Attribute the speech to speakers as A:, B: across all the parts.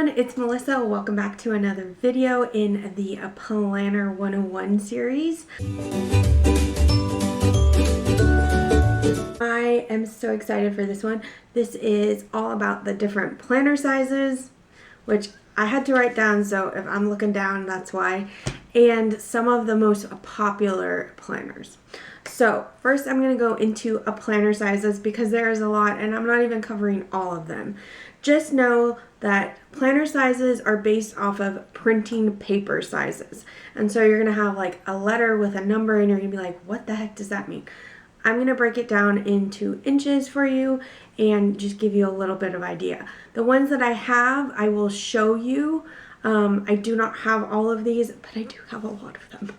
A: everyone, it's Melissa. Welcome back to another video in the Planner 101 series. I am so excited for this one. This is all about the different planner sizes, which I had to write down, so if I'm looking down, that's why, and some of the most popular planners. So first I'm going to go into a planner sizes because there is a lot and I'm not even covering all of them. Just know that planner sizes are based off of printing paper sizes. And so you're going to have like a letter with a number and you're going to be like, what the heck does that mean? I'm going to break it down into inches for you and just give you a little bit of idea. The ones that I have, I will show you. I do not have all of these, but I do have a lot of them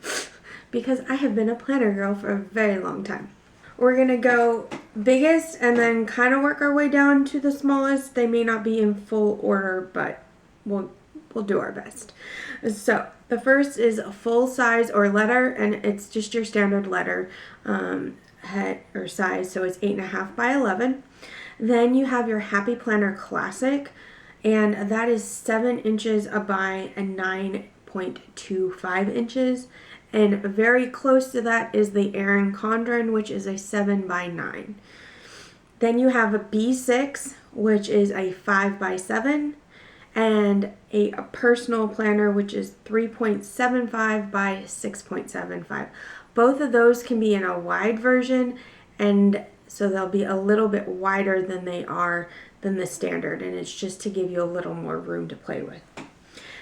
A: because I have been a planner girl for a very long time. We're going to go biggest and then kind of work our way down to the smallest. They may not be in full order, but we'll do our best. So the first is a full size or letter, and it's just your standard letter head or size. So it's 8.5 by 11. Then you have your Happy Planner Classic, and that is 7 inches by 9.25 inches. And very close to that is the Erin Condren, which is a 7 by 9. Then you have a B6, which is a 5 by 7, and a personal planner, which is 3.75 by 6.75. Both of those can be in a wide version, and so they'll be a little bit wider than they are than the standard, and it's just to give you a little more room to play with.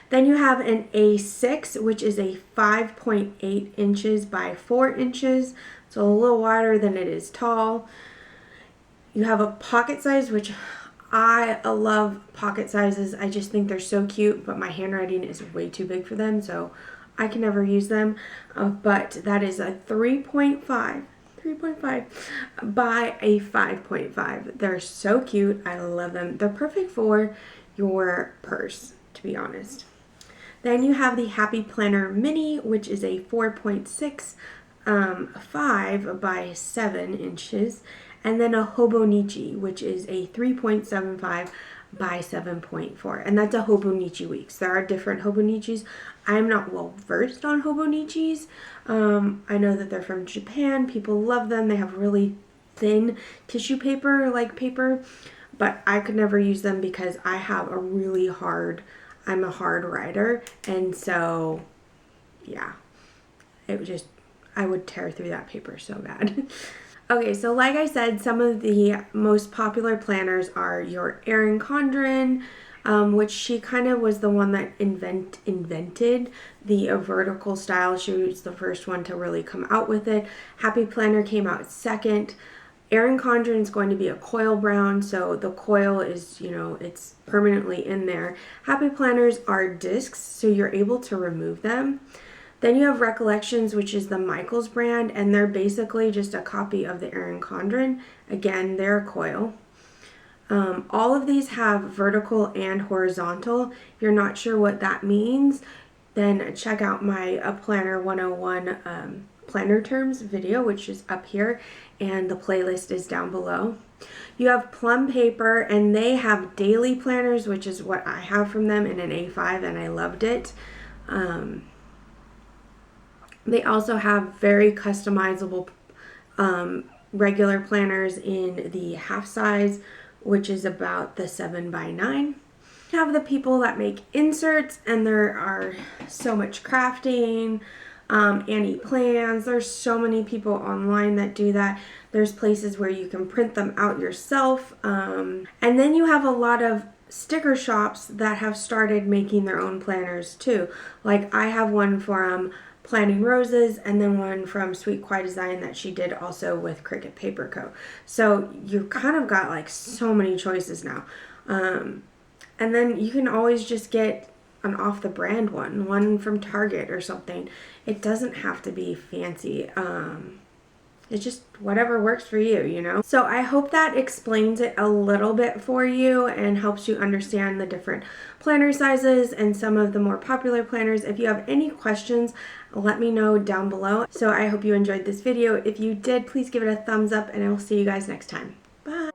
A: Then you have an A6, which is a 5.8 inches by 4 inches. So a little wider than it is tall. You have a pocket size, which I love pocket sizes. I just think they're so cute, but my handwriting is way too big for them, so I can never use them. But that is a 3.5 by a 5.5. They're so cute. I love them. They're perfect for your purse, to be honest. Then you have the Happy Planner Mini, which is a 4.65 by 7 inches. And then a Hobonichi, which is a 3.75 by 7.4. And that's a Hobonichi week. So there are different Hobonichis. I'm not well versed on Hobonichis. I know that they're from Japan. People love them. They have really thin tissue paper, like paper. But I could never use them because I have a really I'm a hard writer, and so yeah, I would tear through that paper so bad. Okay, so like I said, some of the most popular planners are your Erin Condren, which she kind of was the one that invented the vertical style. She was the first one to really come out with it. Happy Planner came out second. Erin Condren is going to be a coil brown, so the coil is, it's permanently in there. Happy Planners are discs, so you're able to remove them. Then you have Recollections, which is the Michaels brand, and they're basically just a copy of the Erin Condren. Again, they're a coil. All of these have vertical and horizontal. If you're not sure what that means, then check out my Planner 101 planner terms video, which is up here, and the playlist is down below. You have Plum Paper, and they have daily planners, which is what I have from them, in an A5, and I loved it. They also have very customizable regular planners in the half size, which is about the 7 by 9. You have the people that make inserts, and there are so much crafting, Annie plans. There's so many people online that do that. There's places where you can print them out yourself. And then you have a lot of sticker shops that have started making their own planners too. Like I have one from Planning Roses, and then one from Sweet Quiet Design that she did also with Cricut Paper Co. So you've kind of got like so many choices now. And then you can always just get an off the brand one from Target or something. It doesn't have to be fancy. It's just whatever works for you, So I hope that explains it a little bit for you and helps you understand the different planner sizes and some of the more popular planners. If you have any questions, let me know down below. So I hope you enjoyed this video. If you did, please give it a thumbs up, and I will see you guys next time. Bye!